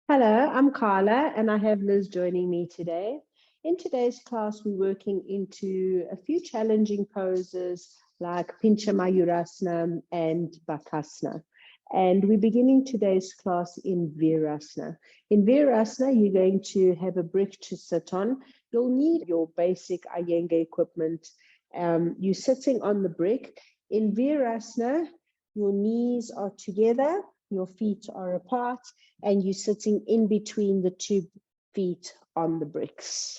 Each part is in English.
Hello, I'm Carla and I have Liz joining me today. In today's class, we're working into a few challenging poses like Pincha Mayurasana and Bakasana. And we're beginning today's class in Virasana. In Virasana, you're going to have a brick to sit on. You'll need your basic Iyengar equipment. You're sitting on the brick. In Virasana, your knees are together, your feet are apart, and you're sitting in between the two feet on the bricks.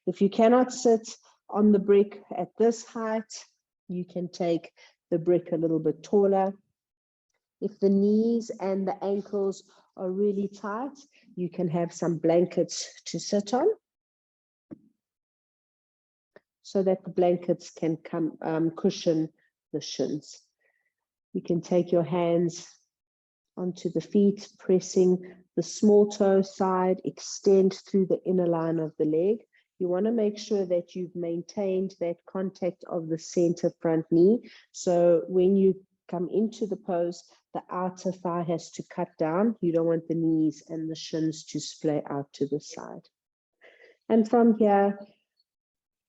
If you cannot sit on the brick at this height, you can take the brick a little bit taller. If the knees and the ankles are really tight, you can have some blankets to sit on so that the blankets can cushion the shins. You can take your hands onto the feet, pressing the small toe side, extend through the inner line of the leg. You want to make sure that you've maintained that contact of the center front knee. So when you come into the pose, the outer thigh has to cut down. You don't want the knees and the shins to splay out to the side. And from here,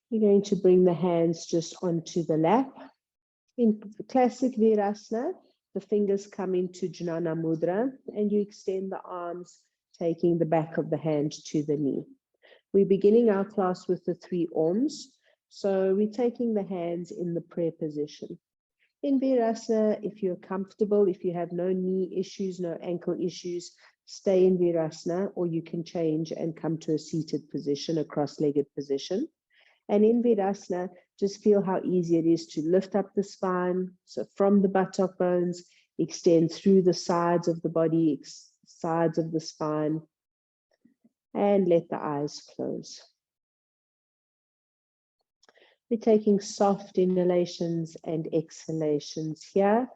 you're going to bring the hands just onto the lap. In classic Virasana, the fingers come into Jnana Mudra and you extend the arms, taking the back of the hand to the knee. We're beginning our class with the 3 arms. So we're taking the hands in the prayer position. In Virasana, if you're comfortable, if you have no knee issues, no ankle issues, stay in Virasana, or you can change and come to a seated position, a cross-legged position. And in Virasana, just feel how easy it is to lift up the spine. So from the buttock bones, extend through the sides of the body, sides of the spine, and let the eyes close. We're taking soft inhalations and exhalations here.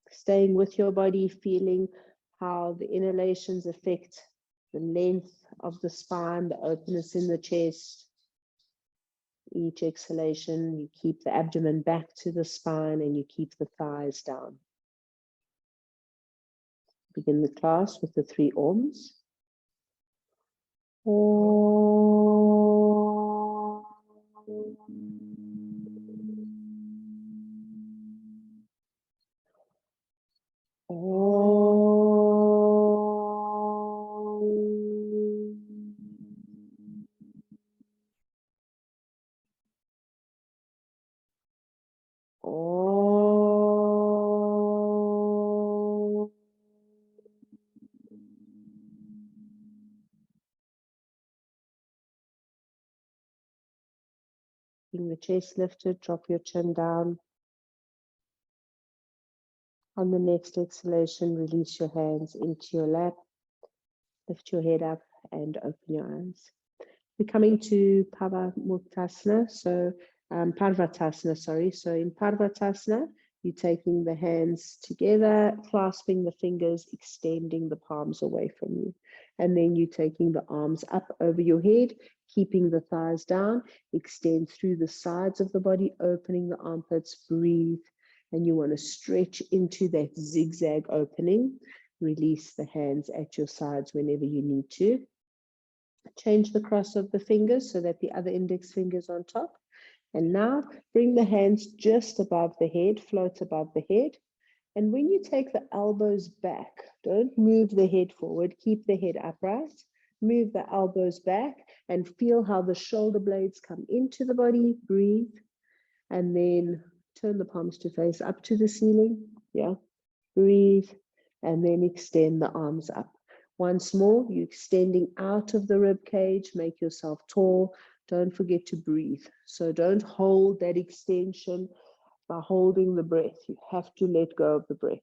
Staying with your body, feeling how the inhalations affect the length of the spine, the openness in the chest. Each exhalation, you keep the abdomen back to the spine and you keep the thighs down. Begin the class with the 3 arms. Keeping the chest lifted, drop your chin down. On the next exhalation, release your hands into your lap. Lift your head up and open your eyes. We're coming to Parvatasana, Parvatasana, sorry. So in Parvatasana, you're taking the hands together, clasping the fingers, extending the palms away from you. And then you're taking the arms up over your head, keeping the thighs down, extend through the sides of the body, opening the armpits, breathe. And you want to stretch into that zigzag opening. Release the hands at your sides whenever you need to. Change the cross of the fingers so that the other index finger is on top. And now bring the hands just above the head, float above the head. And when you take the elbows back, don't move the head forward, keep the head upright. Move the elbows back and feel how the shoulder blades come into the body. Breathe. And then turn the palms to face up to the ceiling. Yeah. Breathe. And then extend the arms up. Once more, you're extending out of the rib cage. Make yourself tall. Don't forget to breathe. So don't hold that extension by holding the breath. You have to let go of the breath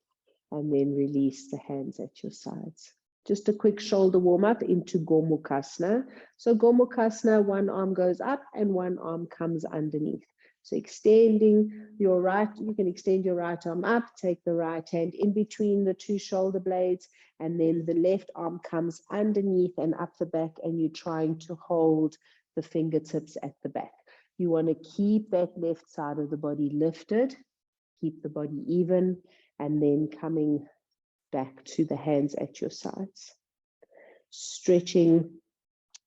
and then release the hands at your sides. Just a quick shoulder warm up into Gomukhasana. So Gomukhasana, one arm goes up and one arm comes underneath. So extending your right, you can extend your right arm up, take the right hand in between the 2 shoulder blades, and then the left arm comes underneath and up the back, and you're trying to hold the fingertips at the back. You want to keep that left side of the body lifted, keep the body even, and then coming back to the hands at your sides. Stretching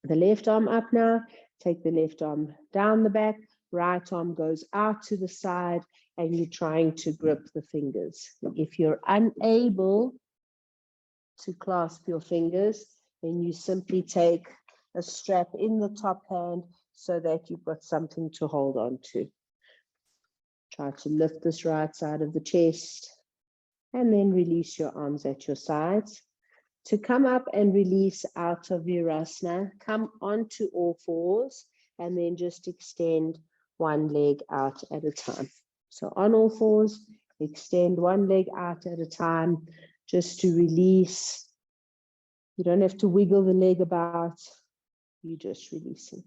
the left arm up now. Take the left arm down the back. Right arm goes out to the side, and you're trying to grip the fingers. If you're unable to clasp your fingers, then you simply take a strap in the top hand so that you've got something to hold on to. Try to lift this right side of the chest, and then release your arms at your sides. To come up and release out of Virasana, come onto all fours, and then just extend one leg out at a time. So on all fours, extend one leg out at a time, just to release. You don't have to wiggle the leg about, you're just releasing.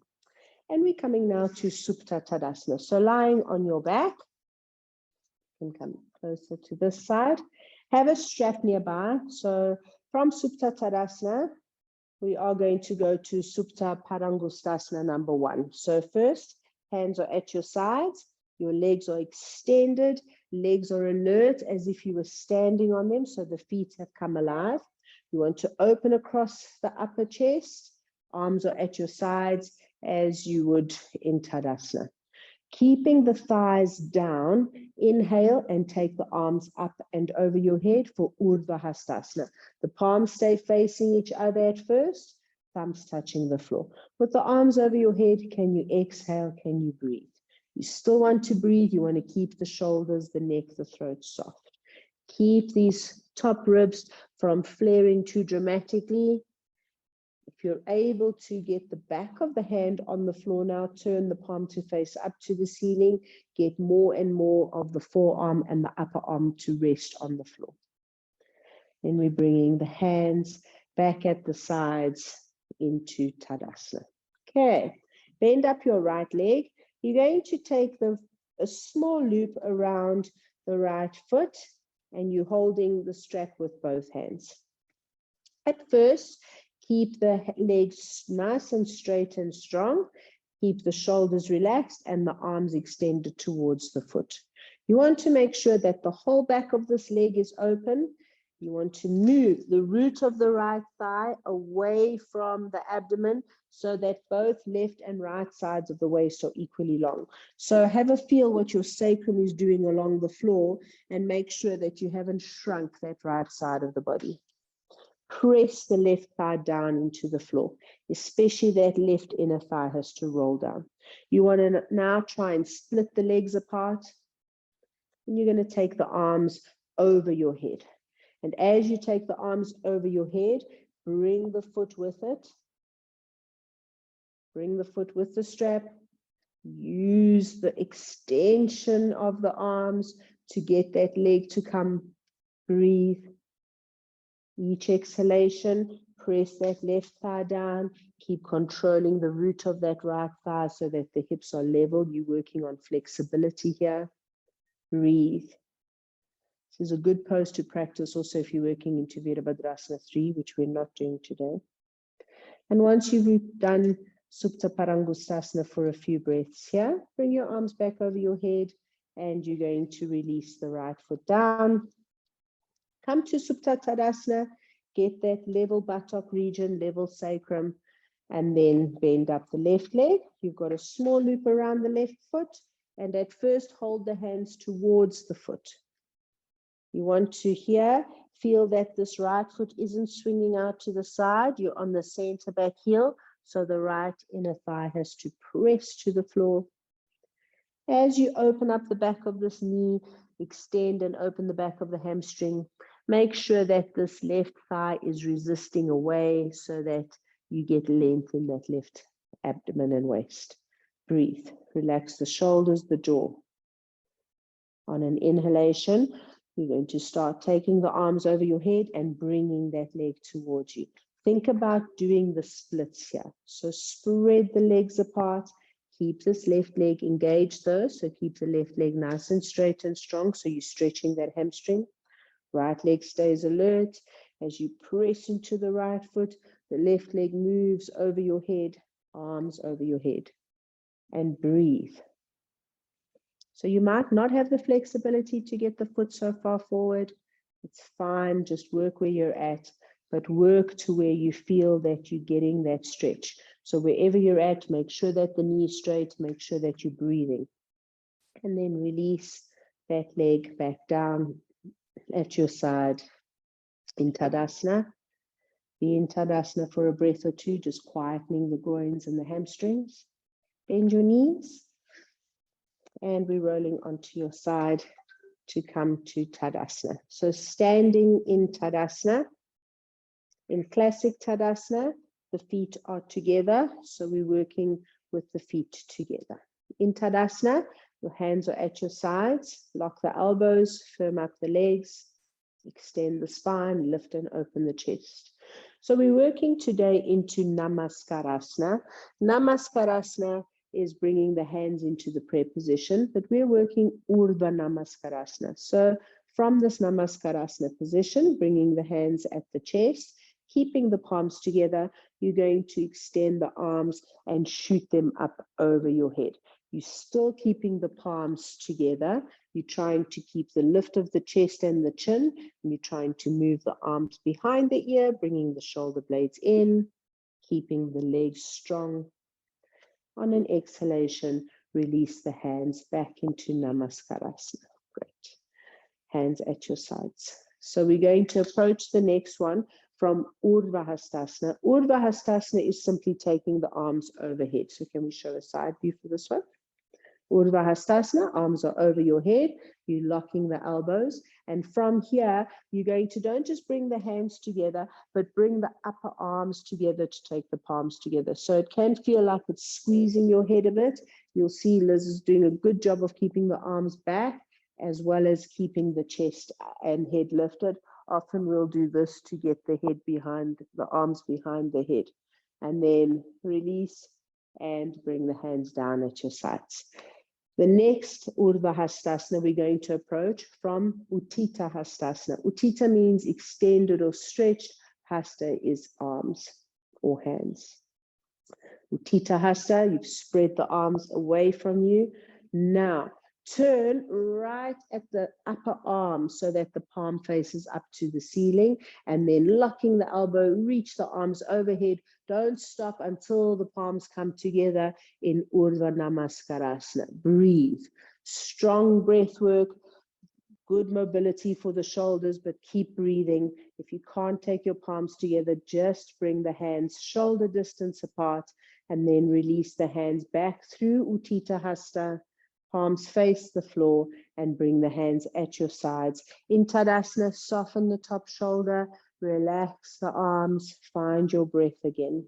And we're coming now to Supta Tadasana. So lying on your back, you can come closer to this side. Have a strap nearby. So from Supta Tadasana, we are going to go to Supta Padangusthasana number 1. So first, hands are at your sides, your legs are extended, legs are alert as if you were standing on them, so the feet have come alive. You want to open across the upper chest, arms are at your sides as you would in Tadasana. Keeping the thighs down, inhale and take the arms up and over your head for Utkatasana. The palms stay facing each other at first, thumbs touching the floor. With the arms over your head, can you exhale? Can you breathe? You still want to breathe. You want to keep the shoulders, the neck, the throat soft. Keep these top ribs from flaring too dramatically. If you're able to get the back of the hand on the floor now, turn the palm to face up to the ceiling, get more and more of the forearm and the upper arm to rest on the floor. Then we're bringing the hands back at the sides into Tadasana. Okay, bend up your right leg. You're going to take a small loop around the right foot, and you're holding the strap with both hands. At first, keep the legs nice and straight and strong. Keep the shoulders relaxed and the arms extended towards the foot. You want to make sure that the whole back of this leg is open. You want to move the root of the right thigh away from the abdomen so that both left and right sides of the waist are equally long. So have a feel what your sacrum is doing along the floor and make sure that you haven't shrunk that right side of the body. Press the left thigh down into the floor, especially that left inner thigh has to roll down. You want to now try and split the legs apart. And you're going to take the arms over your head. And as you take the arms over your head, bring the foot with it. Bring the foot with the strap. Use the extension of the arms to get that leg to come. Breathe. Each exhalation, press that left thigh down. Keep controlling the root of that right thigh so that the hips are level. You're working on flexibility here. Breathe. This is a good pose to practice also if you're working into Virasana 3, which we're not doing today. And once you've done Supta Padangusthasana for a few breaths here, bring your arms back over your head and you're going to release the right foot down. Come to Supta Tadasana, get that level buttock region, level sacrum, and then bend up the left leg. You've got a small loop around the left foot, and at first hold the hands towards the foot. You want to here feel that this right foot isn't swinging out to the side. You're on the center back heel, so the right inner thigh has to press to the floor. As you open up the back of this knee, extend and open the back of the hamstring. Make sure that this left thigh is resisting away so that you get length in that left abdomen and waist. Breathe. Relax the shoulders, the jaw. On an inhalation, you're going to start taking the arms over your head and bringing that leg towards you. Think about doing the splits here. So spread the legs apart. Keep this left leg engaged though. So keep the left leg nice and straight and strong. So you're stretching that hamstring. Right leg stays alert. As you press into the right foot, the left leg moves over your head, arms over your head. And breathe. So you might not have the flexibility to get the foot so far forward. It's fine, just work where you're at, but work to where you feel that you're getting that stretch. So wherever you're at, make sure that the knee is straight, make sure that you're breathing. And then release that leg back down at your side in Tadasana. Be in Tadasana for a breath or two, just quietening the groins and the hamstrings. Bend your knees. And we're rolling onto your side to come to Tadasana. So standing in Tadasana, in classic Tadasana, the feet are together. So we're working with the feet together. In Tadasana, your hands are at your sides. Lock the elbows, firm up the legs, extend the spine, lift and open the chest. So we're working today into Namaskarasana. Namaskarasana is bringing the hands into the prayer position, but we're working Urdhva Namaskarasana. So from this Namaskarasana position, bringing the hands at the chest, keeping the palms together, you're going to extend the arms and shoot them up over your head. You're still keeping the palms together. You're trying to keep the lift of the chest and the chin, and you're trying to move the arms behind the ear, bringing the shoulder blades in, keeping the legs strong. On an exhalation, release the hands back into Namaskarasana. Great. Hands at your sides. So we're going to approach the next one from Urdhva Hastasana. Urdhva Hastasana is simply taking the arms overhead. So can we show a side view for this one? Urdhva Hastasana, arms are over your head, you're locking the elbows, and from here, you're going to don't just bring the hands together, but bring the upper arms together to take the palms together. So it can feel like it's squeezing your head a bit. You'll see Liz is doing a good job of keeping the arms back, as well as keeping the chest and head lifted. Often we'll do this to get the head behind, the arms behind the head, and then release and bring the hands down at your sides. The next Urdhva Hastasana we're going to approach from Utthita Hastasana. Utthita means extended or stretched. Hasta is arms or hands. Utthita Hasta, you've spread the arms away from you. Now, turn right at the upper arm so that the palm faces up to the ceiling, and then locking the elbow, reach the arms overhead. Don't stop until the palms come together in Urdhva Namaskarasana. Breathe. Strong breath work, good mobility for the shoulders, but keep breathing. If you can't take your palms together, just bring the hands shoulder distance apart and then release the hands back through Utthita Hasta. Palms face the floor and bring the hands at your sides. In Tadasana, soften the top shoulder, relax the arms, find your breath again.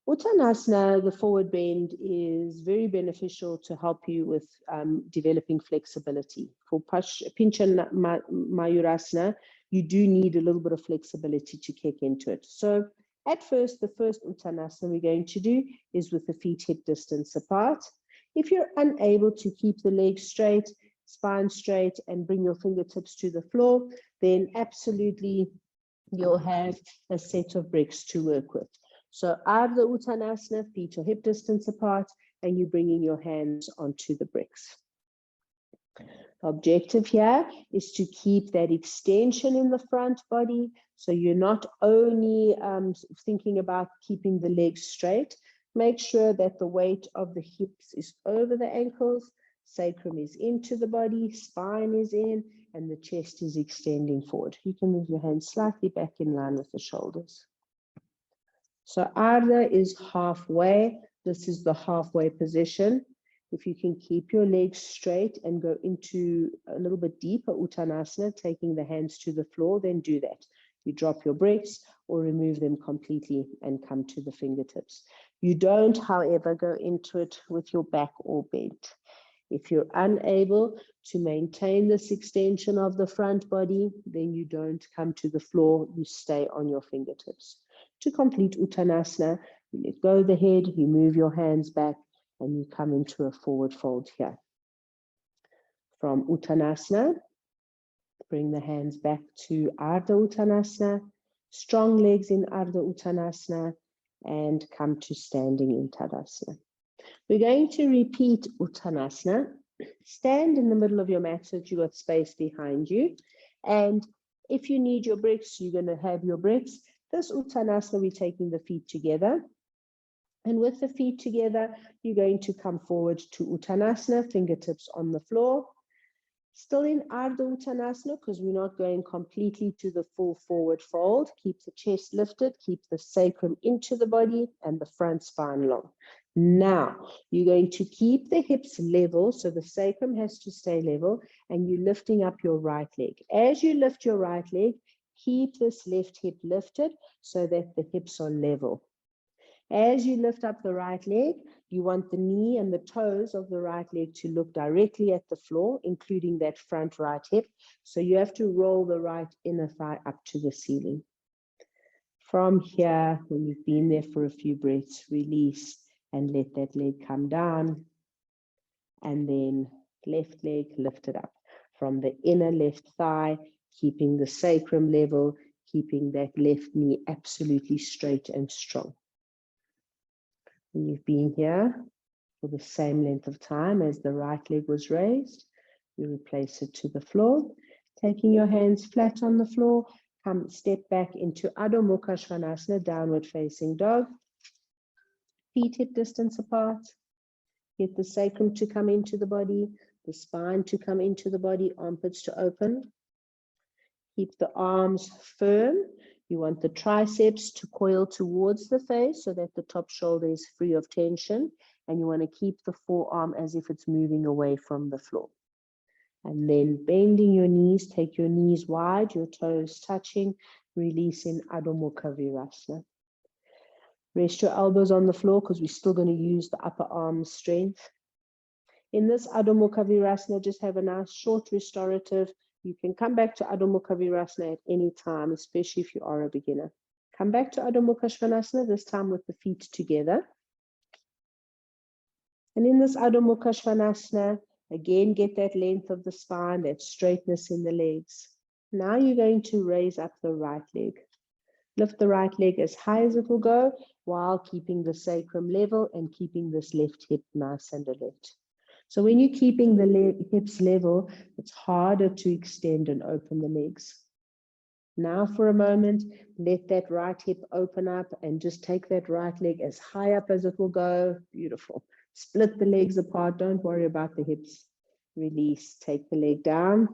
Uttanasana, the forward bend, is very beneficial to help you with developing flexibility. For Pincha Mayurasana, you do need a little bit of flexibility to kick into it. So at first, the first Uttanasana we're going to do is with the feet hip distance apart. If you're unable to keep the legs straight, spine straight, and bring your fingertips to the floor, then absolutely you'll have a set of bricks to work with. So Ardha Uttanasana, feet are hip distance apart, and you're bringing your hands onto the bricks. The objective here is to keep that extension in the front body, so you're not only thinking about keeping the legs straight. Make sure that the weight of the hips is over the ankles, sacrum is into the body, spine is in, and the chest is extending forward. You can move your hands slightly back in line with the shoulders. So Ardha is halfway. This is the halfway position. If you can keep your legs straight and go into a little bit deeper Uttanasana, taking the hands to the floor, then do that. You drop your bricks or remove them completely and come to the fingertips. You don't, however, go into it with your back all bent. If you're unable to maintain this extension of the front body, then you don't come to the floor, you stay on your fingertips. To complete Uttanasana, you let go of the head, you move your hands back, and you come into a forward fold here. From Uttanasana, bring the hands back to Ardha Uttanasana, strong legs in Ardha Uttanasana, and come to standing in Tadasana. We're going to repeat Uttanasana. Stand in the middle of your mat so that you've got space behind you. And If you need your bricks, you're going to have your bricks. This Uttanasana, we're taking the feet together. And with the feet together, you're going to come forward to Uttanasana, fingertips on the floor. Still in Adho Uttanasana, because we're not going completely to the full forward fold. Keep the chest lifted, keep the sacrum into the body and the front spine long. Now, you're going to keep the hips level, so the sacrum has to stay level, and you're lifting up your right leg. As you lift your right leg, keep this left hip lifted so that the hips are level. As you lift up the right leg, you want the knee and the toes of the right leg to look directly at the floor, including that front right hip. So you have to roll the right inner thigh up to the ceiling. From here, when you've been there for a few breaths, release and let that leg come down. And then left leg lifted up from the inner left thigh, keeping the sacrum level, keeping that left knee absolutely straight and strong. And you've been here for the same length of time as the right leg was raised. You replace it to the floor, taking your hands flat on the floor. Come step back into Adho Mukha Svanasana, downward facing dog. Feet hip distance apart. Get the sacrum to come into the body, the spine to come into the body, armpits to open. Keep the arms firm. You want the triceps to coil towards the face so that the top shoulder is free of tension. And you want to keep the forearm as if it's moving away from the floor. And then bending your knees, take your knees wide, your toes touching, releasing Adho Mukha Virasana. Rest your elbows on the floor because we're still going to use the upper arm strength. In this Adho Mukha Virasana, just have a nice short restorative. You can come back to Adho Mukha Virasana at any time, especially if you are a beginner. Come back to Adho Mukha Svanasana, this time with the feet together. And in this Adho Mukha Svanasana, again, get that length of the spine, that straightness in the legs. Now you're going to raise up the right leg. Lift the right leg as high as it will go while keeping the sacrum level and keeping this left hip nice and alert. So when you're keeping the hips level, it's harder to extend and open the legs. Now for a moment, let that right hip open up and just take that right leg as high up as it will go. Beautiful. Split the legs apart. Don't worry about the hips. Release. Take the leg down.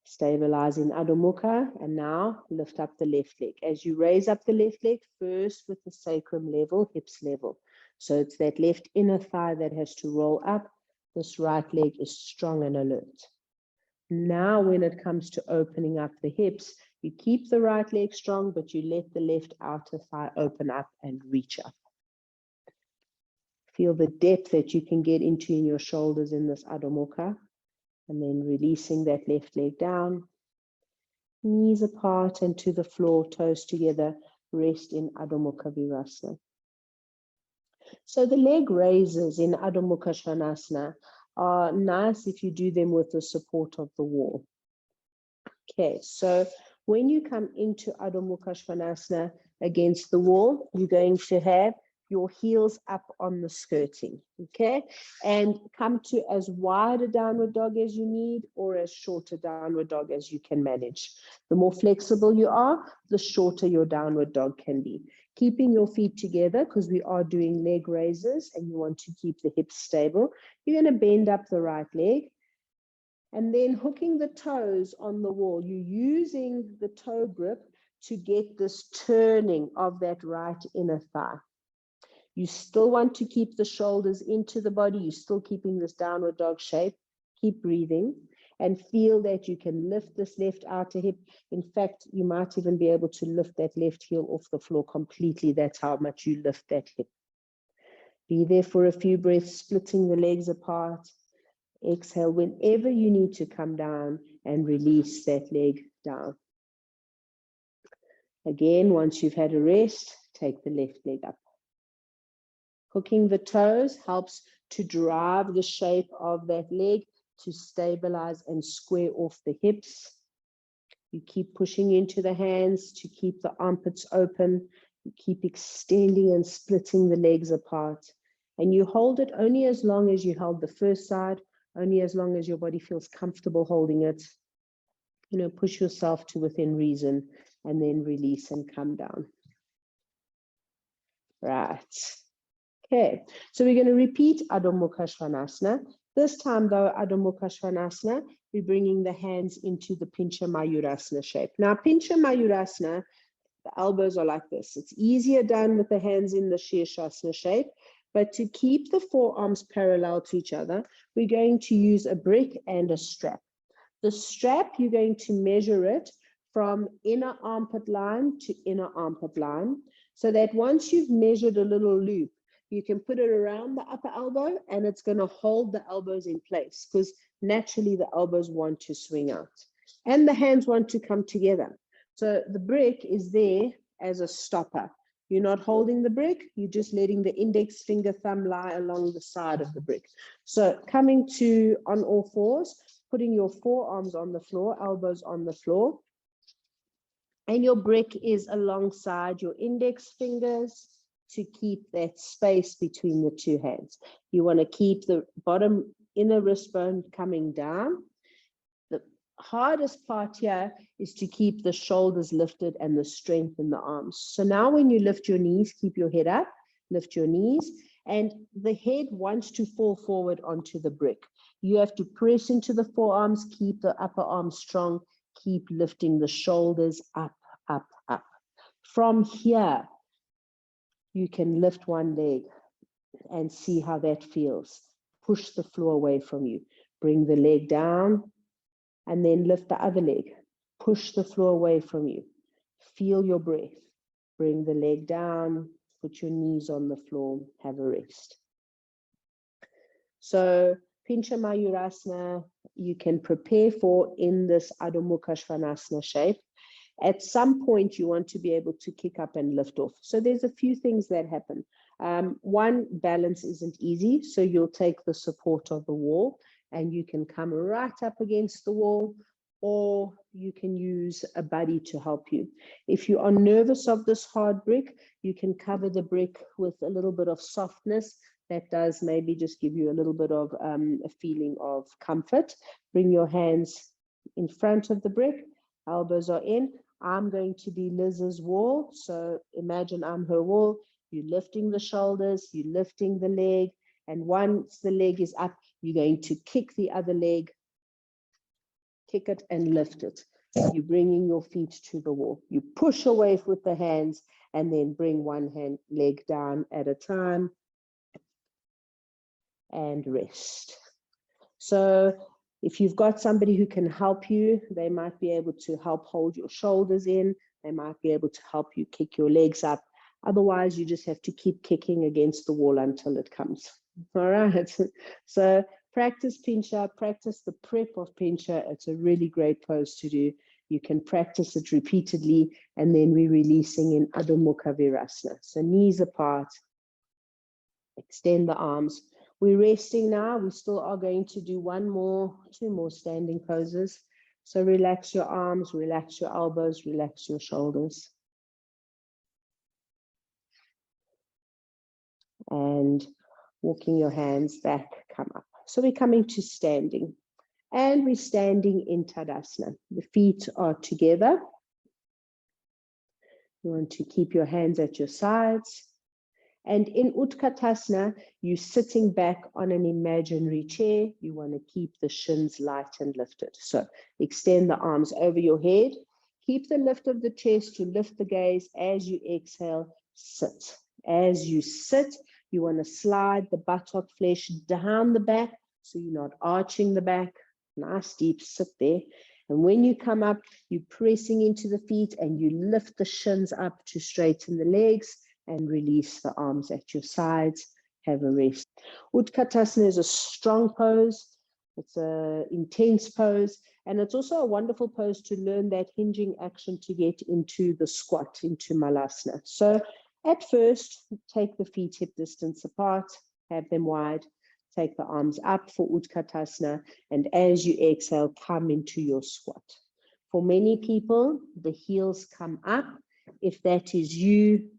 Stabilize in Adho Mukha, and now lift up the left leg. As you raise up the left leg, first with the sacrum level, hips level. So it's that left inner thigh that has to roll up. This right leg is strong and alert. Now when it comes to opening up the hips, you keep the right leg strong, but you let the left outer thigh open up and reach up. Feel the depth that you can get into in your shoulders in this Adho Mukha. And then releasing that left leg down, knees apart and to the floor, toes together, rest in Adho Mukha Virasana. So the leg raises in Adho Mukha Svanasana are nice if you do them with the support of the wall. Okay, so when you come into Adho Mukha Svanasana against the wall, you're going to have your heels up on the skirting, okay? And come to as wide a downward dog as you need or as short a downward dog as you can manage. The more flexible you are, the shorter your downward dog can be. Keeping your feet together because we are doing leg raises and you want to keep the hips stable. You're going to bend up the right leg and then hooking the toes on the wall. You're using the toe grip to get this turning of that right inner thigh. You still want to keep the shoulders into the body. You're still keeping this downward dog shape. Keep breathing and feel that you can lift this left outer hip. In fact, you might even be able to lift that left heel off the floor completely. That's how much you lift that hip. Be there for a few breaths, splitting the legs apart. Exhale whenever you need to come down and release that leg down. Again, once you've had a rest, take the left leg up. Hooking the toes helps to drive the shape of that leg to stabilize and square off the hips. You keep pushing into the hands to keep the armpits open. You keep extending and splitting the legs apart. And you hold it only as long as you held the first side, only as long as your body feels comfortable holding it. push yourself to within reason, and then release and come down. Right. Okay, so we're going to repeat Adho Mukha Svanasana. This time though, Adho Mukha Svanasana, we're bringing the hands into the Pincha Mayurasana shape. Now, Pincha Mayurasana, the elbows are like this. It's easier done with the hands in the Sirsasana shape, but to keep the forearms parallel to each other, we're going to use a brick and a strap. The strap, you're going to measure it from inner armpit line to inner armpit line, so that once you've measured a little loop, you can put it around the upper elbow and it's going to hold the elbows in place, because naturally the elbows want to swing out and the hands want to come together. So the brick is there as a stopper. You're not holding the brick, you're just letting the index finger, thumb lie along the side of the brick. So coming to on all fours, putting your forearms on the floor, elbows on the floor, and your brick is alongside your index fingers to keep that space between the two hands. You want to keep the bottom inner wrist bone coming down. The hardest part here is to keep the shoulders lifted and the strength in the arms. So now when you lift your knees, keep your head up, lift your knees, and the head wants to fall forward onto the brick. You have to press into the forearms, keep the upper arm strong, keep lifting the shoulders up, up, up. From here, you can lift one leg and see how that feels. Push the floor away from you. Bring the leg down and then lift the other leg. Push the floor away from you. Feel your breath. Bring the leg down, put your knees on the floor, have a rest. So Pincha Mayurasana, you can prepare for in this Adho Mukha Svanasana shape. At some point, you want to be able to kick up and lift off. So there's a few things that happen. One, balance isn't easy. So you'll take the support of the wall and you can come right up against the wall, or you can use a buddy to help you. If you are nervous of this hard brick, you can cover the brick with a little bit of softness. That does maybe just give you a little bit of a feeling of comfort. Bring your hands in front of the brick, elbows are in. I'm going to be Liz's wall. So imagine I'm her wall. You're lifting the shoulders, you're lifting the leg. And once the leg is up, you're going to kick the other leg, kick it and lift it. You're bringing your feet to the wall. You push away with the hands and then bring one leg down at a time and rest. So if you've got somebody who can help you, they might be able to help hold your shoulders in. They might be able to help you kick your legs up. Otherwise, you just have to keep kicking against the wall until it comes. All right. So practice Pincha, practice the prep of Pincha. It's a really great pose to do. You can practice it repeatedly, and then we're releasing in Adho Mukha Virasana. So knees apart, extend the arms. We're resting now. We still are going to do two more standing poses. So relax your arms, relax your elbows, relax your shoulders. And walking your hands back, come up. So we're coming to standing. And we're standing in Tadasana. The feet are together. You want to keep your hands at your sides. And in Utkatasana, you're sitting back on an imaginary chair. You want to keep the shins light and lifted. So extend the arms over your head. Keep the lift of the chest to lift the gaze. As you exhale, sit. As you sit, you want to slide the buttock flesh down the back so you're not arching the back. Nice deep sit there. And when you come up, you're pressing into the feet and you lift the shins up to straighten the legs and release the arms at your sides. Have a rest. Utkatasana is a strong pose. It's an intense pose. And it's also a wonderful pose to learn that hinging action to get into the squat, into Malasana. So at first, take the feet hip distance apart, have them wide. Take the arms up for Utkatasana, and as you exhale, come into your squat. For many people, the heels come up. If that is you,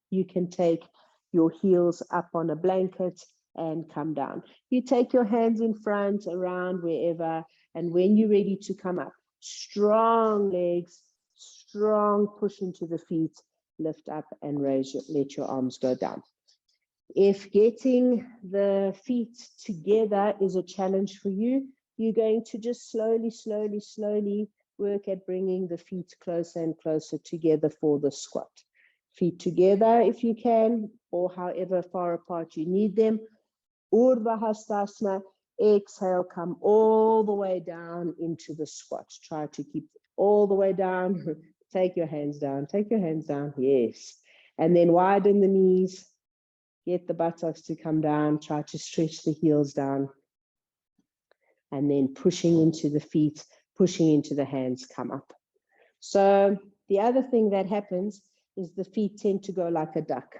you can take your heels up on a blanket and come down. You take your hands in front, around, wherever, And when you're ready to come up, strong legs, strong push into the feet, lift up and let your arms go down. If getting the feet together is a challenge for you, you're going to just slowly work at bringing the feet closer and closer together for the squat. Feet together if you can, or however far apart you need them. Urdhva Hastasana, exhale, come all the way down into the squat. Try to keep all the way down. Take your hands down, yes. And then widen the knees, get the buttocks to come down, try to stretch the heels down. And then pushing into the feet, pushing into the hands, come up. So the other thing that happens is the feet tend to go like a duck.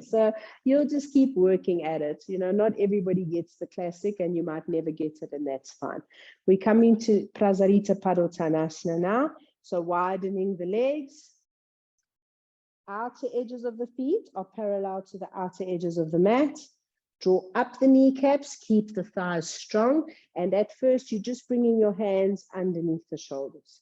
So you'll just keep working at it. You know, not everybody gets the classic and you might never get it, and that's fine. We come into Prasarita Padottanasana now. So widening the legs. Outer edges of the feet are parallel to the outer edges of the mat. Draw up the kneecaps, keep the thighs strong. And at first, you're just bringing your hands underneath the shoulders.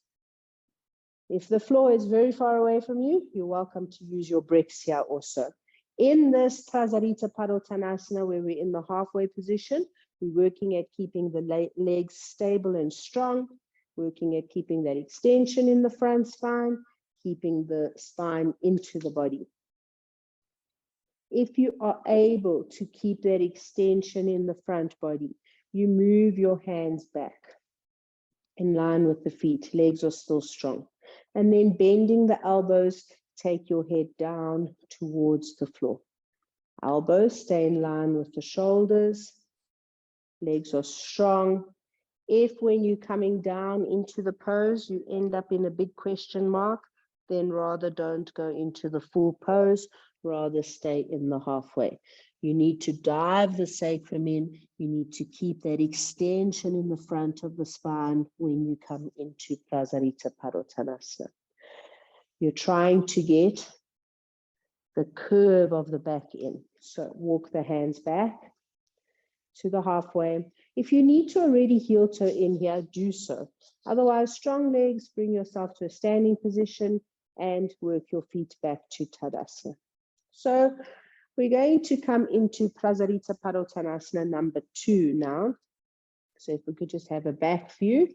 If the floor is very far away from you, you're welcome to use your bricks here also. In this Prasarita Padottanasana, where we're in the halfway position, we're working at keeping the legs stable and strong, working at keeping that extension in the front spine, keeping the spine into the body. If you are able to keep that extension in the front body, you move your hands back in line with the feet. Legs are still strong. And then bending the elbows, take your head down towards the floor. Elbows stay in line with the shoulders. Legs are strong. If when you're coming down into the pose, you end up in a big question mark, then rather don't go into the full pose, rather stay in the halfway. You need to dive the sacrum in. You need to keep that extension in the front of the spine when you come into Prasarita Padottanasana. You're trying to get the curve of the back in. So walk the hands back to the halfway. If you need to already heel toe in here, do so. Otherwise, strong legs, bring yourself to a standing position and work your feet back to Tadasana. So we're going to come into Prasarita Padottanasana number 2 now. So if we could just have a back view,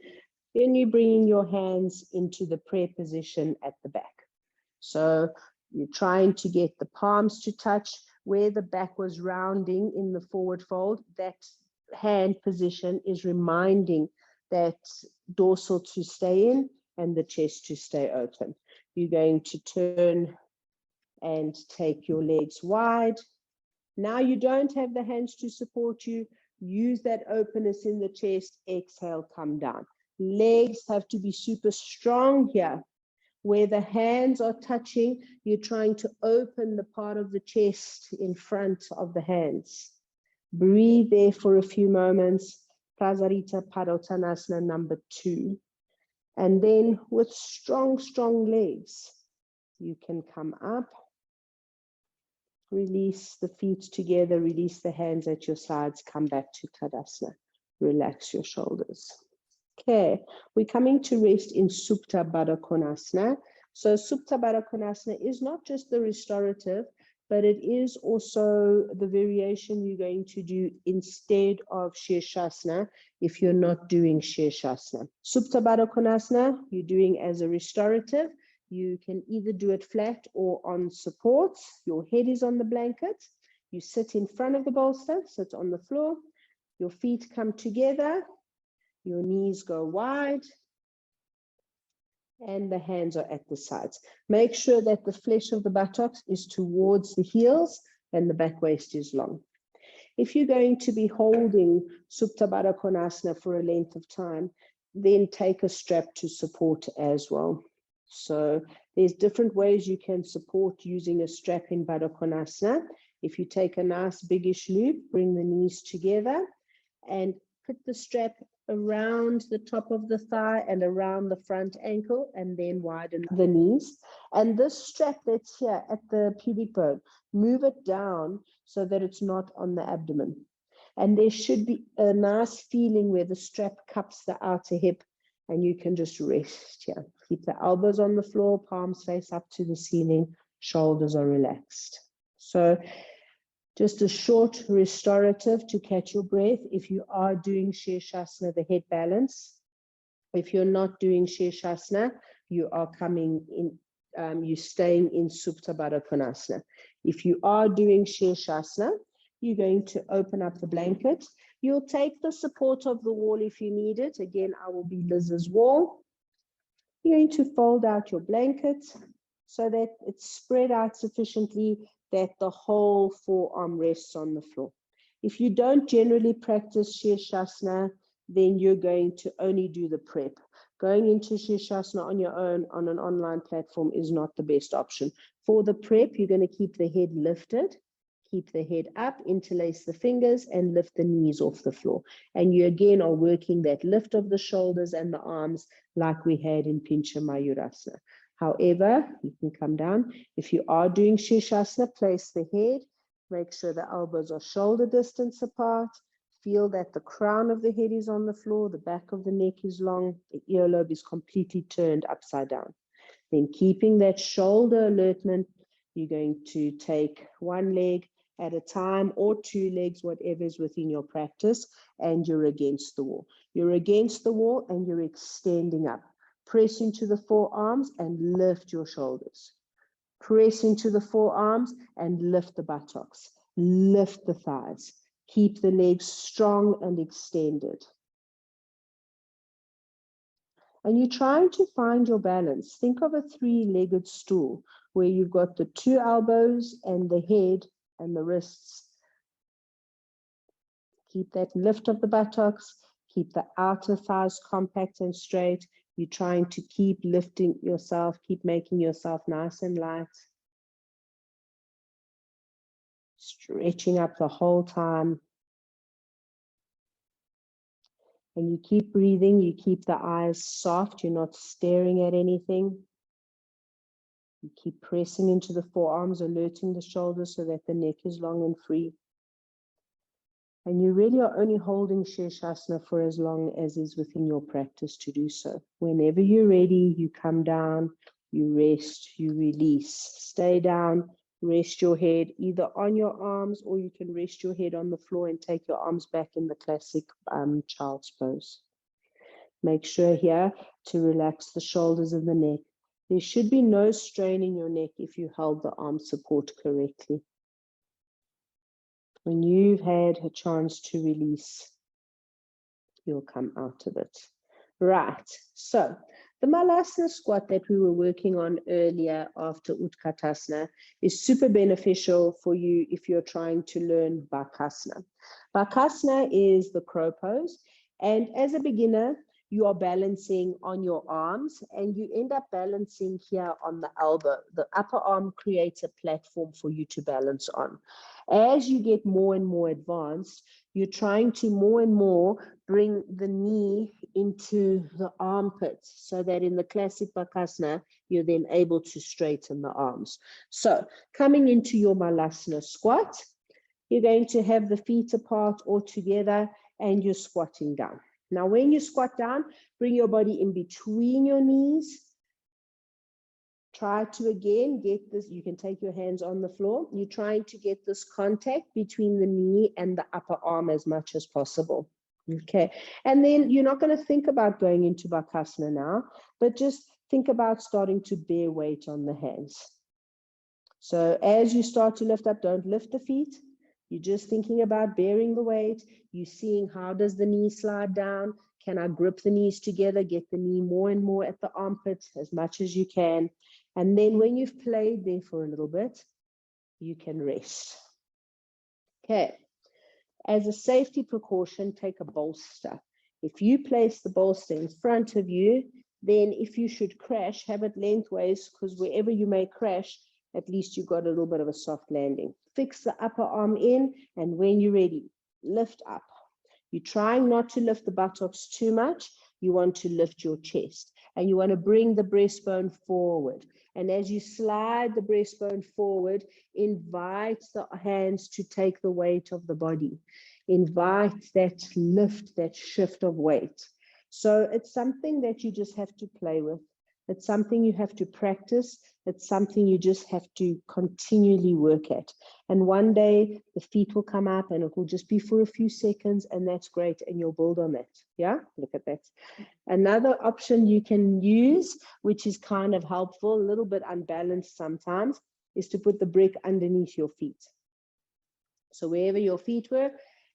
then you're bringing your hands into the prayer position at the back. So you're trying to get the palms to touch where the back was rounding in the forward fold. That hand position is reminding that dorsal to stay in and the chest to stay open. You're going to turn and take your legs wide. Now you don't have the hands to support you. Use that openness in the chest. Exhale, come down. Legs have to be super strong here. Where the hands are touching, you're trying to open the part of the chest in front of the hands. Breathe there for a few moments. Prasarita Padottanasana number 2. And then with strong legs, you can come up. Release the feet together, release the hands at your sides, come back to Tadasana. Relax your shoulders. Okay, we're coming to rest in Supta Baddha Konasana. So Supta Baddha Konasana is not just the restorative, but it is also the variation you're going to do instead of Sirsasana if you're not doing Sirsasana. Supta Baddha Konasana, you're doing as a restorative. You can either do it flat or on supports. Your head is on the blanket. You sit in front of the bolster, sit on the floor. Your feet come together. Your knees go wide. And the hands are at the sides. Make sure that the flesh of the buttocks is towards the heels and the back waist is long. If you're going to be holding Supta Baddha Konasana for a length of time, then take a strap to support as well. So there's different ways you can support using a strap in Baddha Konasana. If you take a nice biggish loop, bring the knees together and put the strap around the top of the thigh and around the front ankle and then widen the knees. And this strap that's here at the pubic bone, move it down so that it's not on the abdomen. And there should be a nice feeling where the strap cups the outer hip, and you can just rest here. Keep the elbows on the floor, palms face up to the ceiling, shoulders are relaxed. So just a short restorative to catch your breath. If you are doing Sirsasana, the head balance. If you're not doing Sirsasana, you are coming in, you're staying in Supta Padangusthasana. If you are doing Sirsasana, you're going to open up the blanket. You'll take the support of the wall if you need it. Again, I will be Liz's wall. You're going to fold out your blanket so that it's spread out sufficiently that the whole forearm rests on the floor. If you don't generally practice Sirsasana, then you're going to only do the prep. Going into Sirsasana on your own on an online platform is not the best option. For the prep, you're going to keep the head lifted, keep the head up, interlace the fingers, and lift the knees off the floor. And you again are working that lift of the shoulders and the arms like we had in Pincha Mayurasana. However, you can come down. If you are doing Sirsasana, place the head, make sure the elbows are shoulder distance apart. Feel that the crown of the head is on the floor, the back of the neck is long, the earlobe is completely turned upside down. Then keeping that shoulder alertment, you're going to take one leg at a time or two legs, whatever is within your practice, and you're against the wall. You're against the wall and you're extending up. Press into the forearms and lift your shoulders. Press into the forearms and lift the buttocks. Lift the thighs. Keep the legs strong and extended. And you're trying to find your balance. Think of a three-legged stool where you've got the two elbows and the head and the wrists. Keep that lift of the buttocks. Keep the outer thighs compact and straight. You're trying to keep lifting yourself, keep making yourself nice and light. Stretching up the whole time. And you keep breathing, you keep the eyes soft, you're not staring at anything. You keep pressing into the forearms, alerting the shoulders so that the neck is long and free. And you really are only holding Sirsasana for as long as is within your practice to do so. Whenever you're ready, you come down, you rest, you release. Stay down, rest your head either on your arms, or you can rest your head on the floor and take your arms back in the classic child's pose. Make sure here to relax the shoulders and the neck. There should be no strain in your neck if you held the arm support correctly. When you've had a chance to release, you'll come out of it. Right, so the Malasana squat that we were working on earlier after Utkatasana is super beneficial for you if you're trying to learn Bakasana. Bakasana is the crow pose, and as a beginner, you are balancing on your arms and you end up balancing here on the elbow. The upper arm creates a platform for you to balance on. As you get more and more advanced, you're trying to more and more bring the knee into the armpits so that in the classic Bakasana, you're then able to straighten the arms. So coming into your Malasana squat, you're going to have the feet apart or together and you're squatting down. Now, when you squat down, bring your body in between your knees. Try to again get this, you can take your hands on the floor. You're trying to get this contact between the knee and the upper arm as much as possible. Okay, and then you're not going to think about going into Bakasana now, but just think about starting to bear weight on the hands. So as you start to lift up, don't lift the feet. You're just thinking about bearing the weight. You're seeing how does the knee slide down? Can I grip the knees together, get the knee more and more at the armpits as much as you can? And then when you've played there for a little bit, you can rest. Okay. As a safety precaution, take a bolster. If you place the bolster in front of you, then if you should crash, have it lengthways, because wherever you may crash, at least you've got a little bit of a soft landing. Fix the upper arm in, and when you're ready, lift up. You're trying not to lift the buttocks too much. You want to lift your chest, and you want to bring the breastbone forward. And as you slide the breastbone forward, invite the hands to take the weight of the body. invite that lift, that shift of weight. So it's something that you just have to play with. It's something you have to practice. It's something you just have to continually work at. And one day the feet will come up and it will just be for a few seconds, and that's great. And you'll build on that. Yeah, look at that. Another option you can use, which is kind of helpful, a little bit unbalanced sometimes, is to put the brick underneath your feet. So wherever your feet were,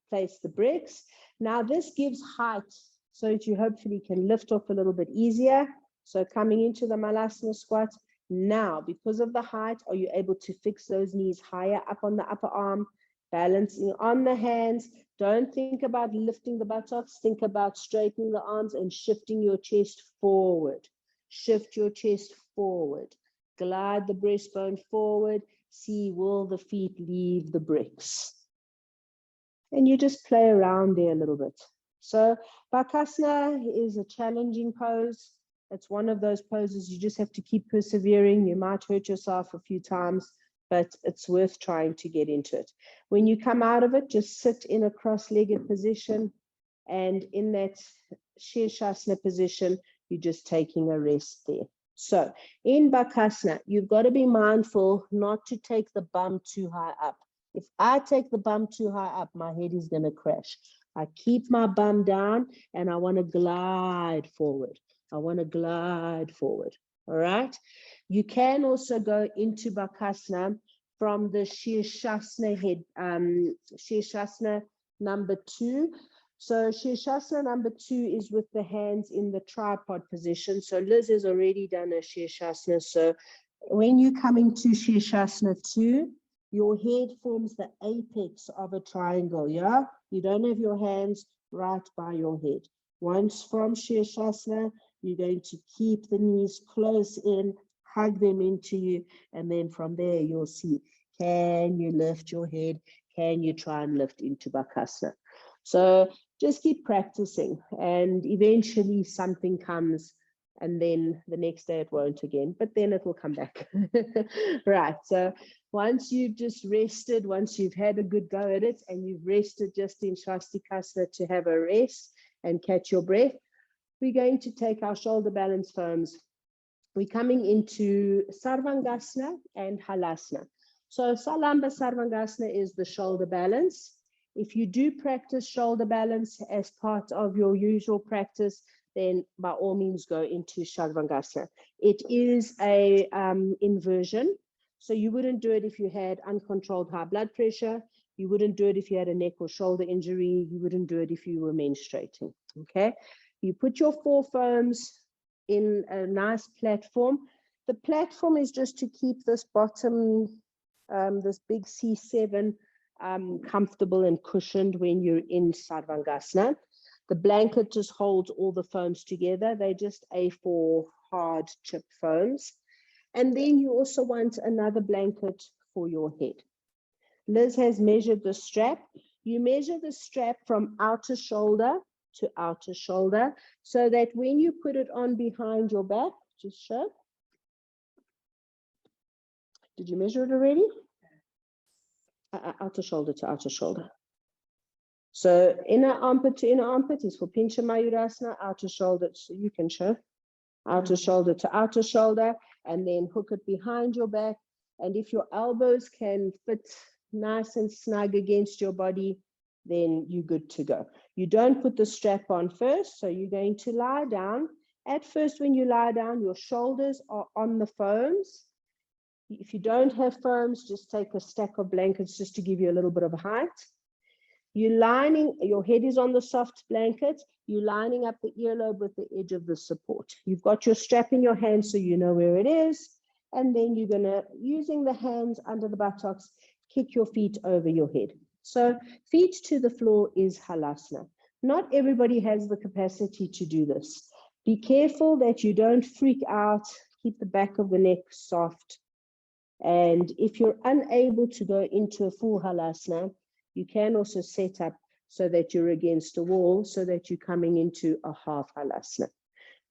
place the bricks. Now this gives height so that you hopefully can lift off a little bit easier. So coming into the Malasana squat, now because of the height, are you able to fix those knees higher up on the upper arm, balancing on the hands? Don't think about lifting the buttocks, think about straightening the arms and shifting your chest forward. Shift your chest forward. Glide the breastbone forward. See, will the feet leave the bricks? And you just play around there a little bit. So Bakasana is a challenging pose. It's one of those poses you just have to keep persevering. You might hurt yourself a few times, but it's worth trying to get into it. When you come out of it, just sit in a cross-legged position, and in that Sirsasana position, you're just taking a rest there. So in Bakasana, you've got to be mindful not to take the bum too high up. If I take the bum too high up, my head is going to crash. I keep my bum down and I want to glide forward. I want to glide forward. All right. You can also go into Bakasana from the Sirsasana head, Sirsasana number 2. So Sirsasana number 2 is with the hands in the tripod position. So Liz has already done a Sirsasana. So when you come into Sirsasana 2, your head forms the apex of a triangle, yeah? You don't have your hands right by your head. Once from Sirsasana, you're going to keep the knees close in, hug them into you, and then from there you'll see, can you lift your head? Can you try and lift into Bakasana? So just keep practicing, and eventually something comes, and then the next day it won't again, but then it will come back. Right, so once you've just rested, once you've had a good go at it, and you've rested just in Shastikasana to have a rest and catch your breath, we're going to take our shoulder balance foams. We're coming into Sarvangasana and Halasana. So Salamba Sarvangasana is the shoulder balance. If you do practice shoulder balance as part of your usual practice, then by all means go into Sarvangasana. It is a inversion. So you wouldn't do it if you had uncontrolled high blood pressure. You wouldn't do it if you had a neck or shoulder injury. You wouldn't do it if you were menstruating, okay? You put your forearms in a nice platform. The platform is just to keep this bottom, this big C7 comfortable and cushioned when you're in Sarvangasana. The blanket just holds all the foams together. They're just A4 hard chip foams. And then you also want another blanket for your head. Liz has measured the strap. You measure the strap from outer shoulder to outer shoulder, so that when you put it on behind your back, just show. Did you measure it already? Outer shoulder to outer shoulder. So inner armpit to inner armpit is for Pincha Mayurasana, outer shoulder, so you can show. Outer shoulder to outer shoulder, and then hook it behind your back. And if your elbows can fit nice and snug against your body, then you're good to go. You don't put the strap on first, so you're going to lie down. At first, when you lie down, your shoulders are on the foams. If you don't have foams, just take a stack of blankets just to give you a little bit of height. You're lining, your head is on the soft blanket. You're lining up the earlobe with the edge of the support. You've got your strap in your hand so you know where it is. And then you're gonna, using the hands under the buttocks, kick your feet over your head. So feet to the floor is Halasana. Not everybody has the capacity to do this. Be careful that you don't freak out. Keep the back of the neck soft. And if you're unable to go into a full Halasana, you can also set up so that you're against a wall, so that you're coming into a half Halasana.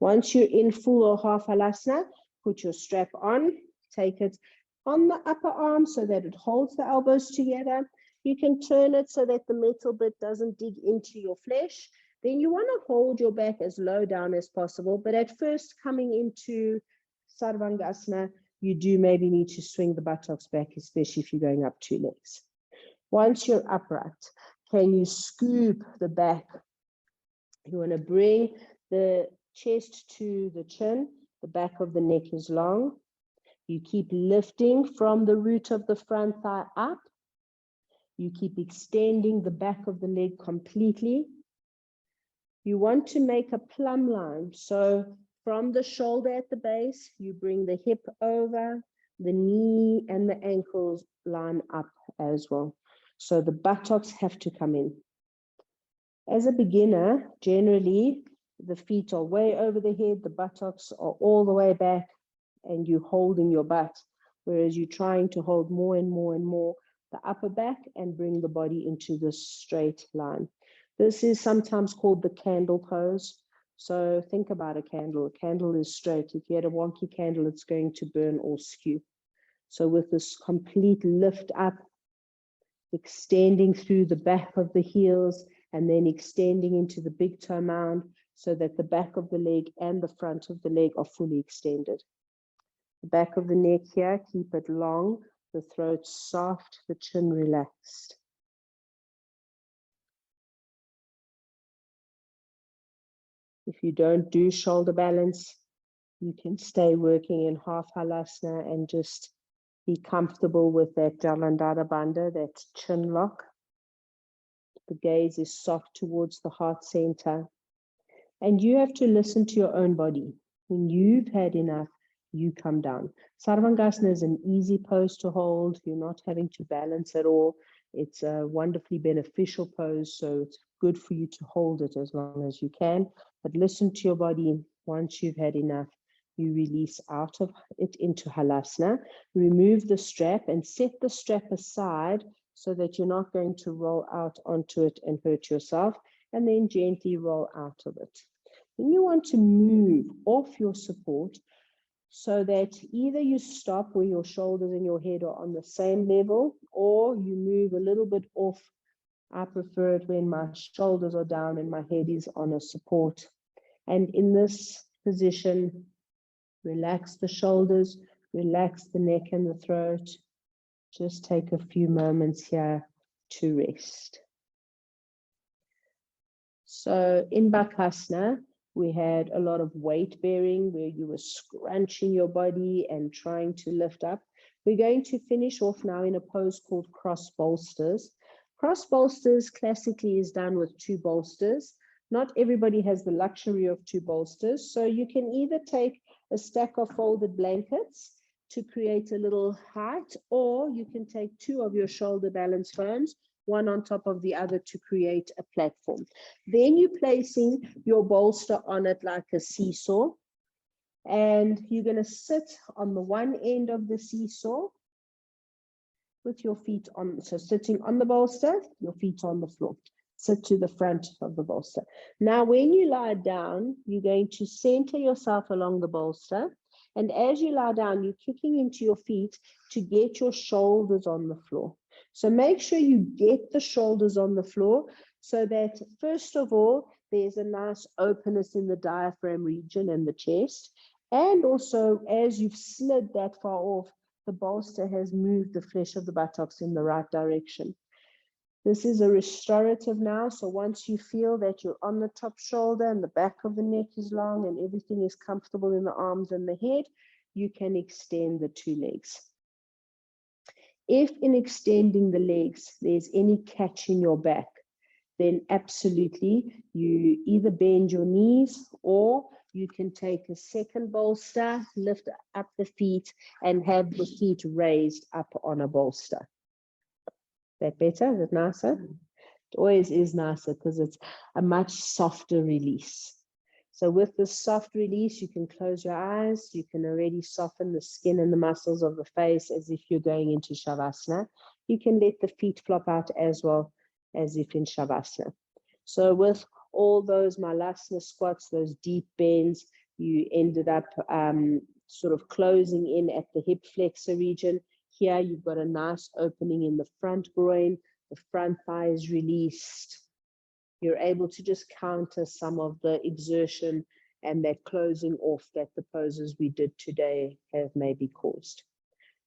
Once you're in full or half Halasana, put your strap on, take it on the upper arm so that it holds the elbows together. You can turn it so that the metal bit doesn't dig into your flesh. Then you want to hold your back as low down as possible. But at first, coming into Sarvangasana, you do maybe need to swing the buttocks back, especially if you're going up 2 legs. Once you're upright, can you scoop the back? You want to bring the chest to the chin. The back of the neck is long. You keep lifting from the root of the front thigh up. You keep extending the back of the leg completely. You want to make a plumb line. So from the shoulder at the base, you bring the hip over, the knee and the ankles line up as well. So the buttocks have to come in. As a beginner, generally, the feet are way over the head, the buttocks are all the way back, and you're holding your butt, whereas you're trying to hold more and more and more the upper back and bring the body into this straight line. This is sometimes called the candle pose. So think about a candle. A candle is straight. If you had a wonky candle, it's going to burn or skew. So with this complete lift up, extending through the back of the heels and then extending into the big toe mound so that the back of the leg and the front of the leg are fully extended. The back of the neck here, keep it long, the throat soft, the chin relaxed. If you don't do shoulder balance, you can stay working in half halasana and just be comfortable with that Jalandhara Bandha, that chin lock. The gaze is soft towards the heart center. And you have to listen to your own body. When you've had enough, you come down. Sarvangasana is an easy pose to hold. You're not having to balance at all. It's a wonderfully beneficial pose, so it's good for you to hold it as long as you can. But listen to your body. Once you've had enough, you release out of it into halasana. Remove the strap and set the strap aside so that you're not going to roll out onto it and hurt yourself, and then gently roll out of it. Then you want to move off your support so that either you stop where your shoulders and your head are on the same level, or you move a little bit off. I prefer it when my shoulders are down and my head is on a support. And in this position, relax the shoulders, relax the neck and the throat. Just take a few moments here to rest. So in Bakasana, we had a lot of weight bearing where you were scrunching your body and trying to lift up. We're going to finish off now in a pose called cross bolsters. Cross bolsters classically is done with 2 bolsters. Not everybody has the luxury of 2 bolsters. So you can either take a stack of folded blankets to create a little height, or you can take 2 of your shoulder balance foams, one on top of the other to create a platform. Then you're placing your bolster on it like a seesaw, and you're going to sit on the one end of the seesaw with your feet on, so sitting on the bolster, your feet on the floor. Sit to the front of the bolster. Now, when you lie down, you're going to center yourself along the bolster, and as you lie down, you're kicking into your feet to get your shoulders on the floor. So make sure you get the shoulders on the floor so that, first of all, there's a nice openness in the diaphragm region and the chest. And also, as you've slid that far off, the bolster has moved the flesh of the buttocks in the right direction. This is a restorative now. So once you feel that you're on the top shoulder and the back of the neck is long and everything is comfortable in the arms and the head, you can extend the 2 legs. If in extending the legs, there's any catch in your back, then absolutely you either bend your knees, or you can take a second bolster, lift up the feet and have the feet raised up on a bolster. That better? Is it nicer? It always is nicer because it's a much softer release. So with this soft release, you can close your eyes. You can already soften the skin and the muscles of the face as if you're going into Shavasana. You can let the feet flop out as well as if in Shavasana. So with all those Malasana squats, those deep bends, you ended up sort of closing in at the hip flexor region. Here you've got a nice opening in the front groin. the front thigh is released. You're able to just counter some of the exertion and that closing off that the poses we did today have maybe caused.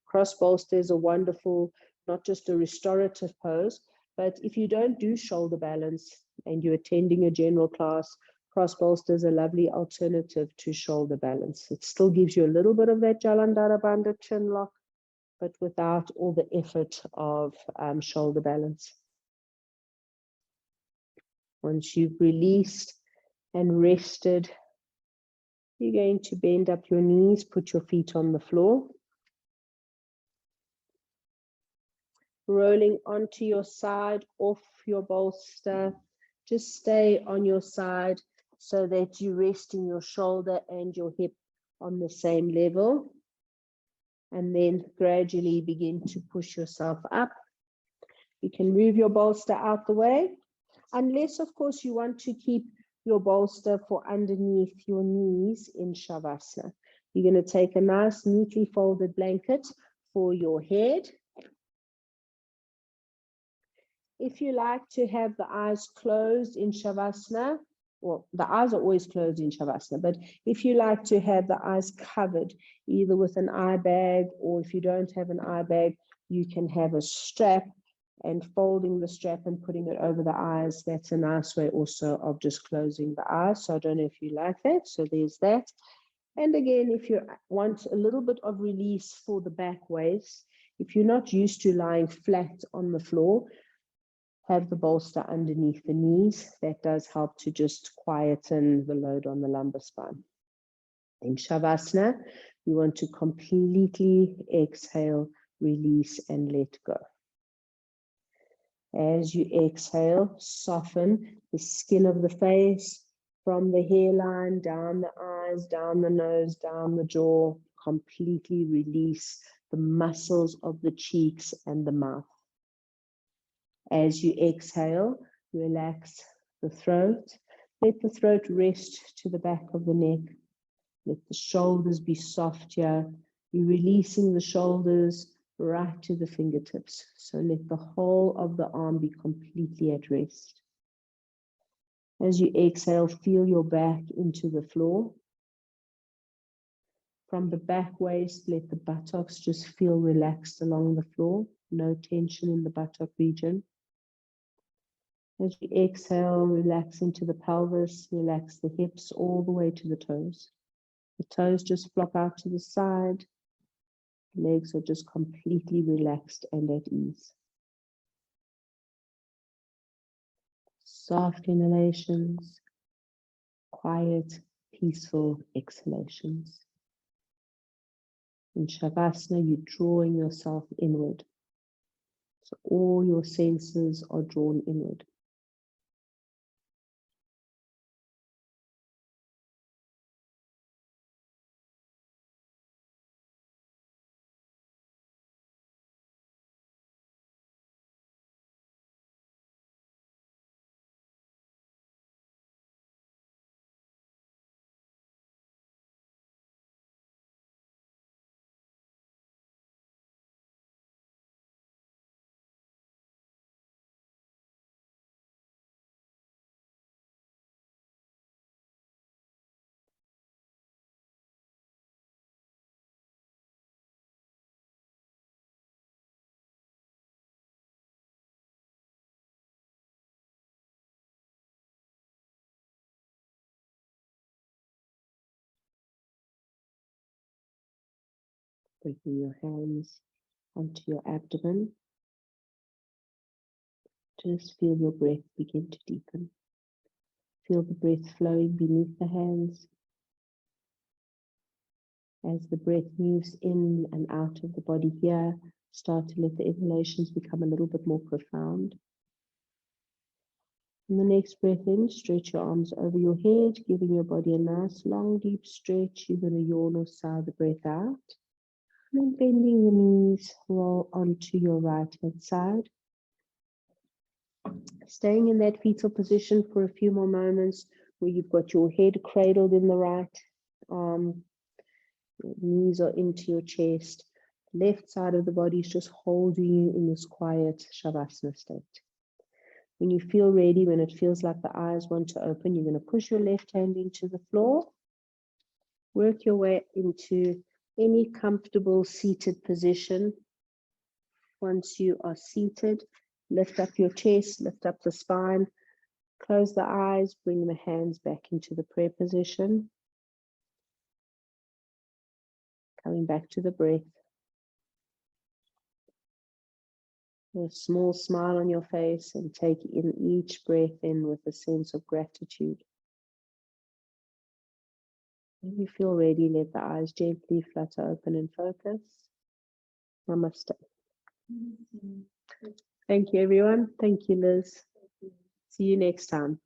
Cross bolster is a wonderful, not just a restorative pose, but if you don't do shoulder balance and you're attending a general class, cross bolster is a lovely alternative to shoulder balance. It still gives you a little bit of that Jalandhara Bandha chin lock, but without all the effort of shoulder balance. Once you've released and rested, you're going to bend up your knees, put your feet on the floor. Rolling onto your side, off your bolster. Just stay on your side so that you're resting your shoulder and your hip on the same level. And then gradually begin to push yourself up. You can move your bolster out the way, unless, of course, you want to keep your bolster for underneath your knees in Shavasana. You're going to take a nice, neatly folded blanket for your head. If you like to have the eyes closed in Shavasana, well, the eyes are always closed in Shavasana, but if you like to have the eyes covered, either with an eye bag, or if you don't have an eye bag, you can have a strap, and folding the strap and putting it over the eyes. That's a nice way also of just closing the eyes. So I don't know if you like that. So there's that. And again, if you want a little bit of release for the back waist, if you're not used to lying flat on the floor, have the bolster underneath the knees. That does help to just quieten the load on the lumbar spine. In Shavasana, you want to completely exhale, release, and let go. As you exhale, soften the skin of the face from the hairline, down the eyes, down the nose, down the jaw. Completely release the muscles of the cheeks and the mouth. As you exhale, relax the throat. Let the throat rest to the back of the neck. Let the shoulders be soft here. You're releasing the shoulders right to the fingertips. So let the whole of the arm be completely at rest. As you exhale, feel your back into the floor. From the back waist, let the buttocks just feel relaxed along the floor. No tension in the buttock region. As you exhale, relax into the pelvis, relax the hips all the way to the toes. The toes just flop out to the side. Legs are just completely relaxed and at ease. Soft inhalations, quiet, peaceful exhalations. In Shavasana, you're drawing yourself inward. So all your senses are drawn inward. Bringing your hands onto your abdomen. Just feel your breath begin to deepen. Feel the breath flowing beneath the hands. As the breath moves in and out of the body here, start to let the inhalations become a little bit more profound. And the next breath in, stretch your arms over your head, giving your body a nice long deep stretch. You're going to yawn or sigh the breath out. And then bending the knees, roll onto your right hand side. Staying in that fetal position for a few more moments where you've got your head cradled in the right arm. Your knees are into your chest. left side of the body is just holding you in this quiet Shavasana state. When you feel ready, when it feels like the eyes want to open, you're going to push your left hand into the floor. Work your way into any comfortable seated position. Once you are seated, lift up your chest, lift up the spine, close the eyes, bring the hands back into the prayer position. Coming back to the breath. A small smile on your face and take in each breath in with a sense of gratitude. When you feel ready, let the eyes gently flutter open and focus. Namaste. Thank you, everyone. Thank you, Liz. See you next time.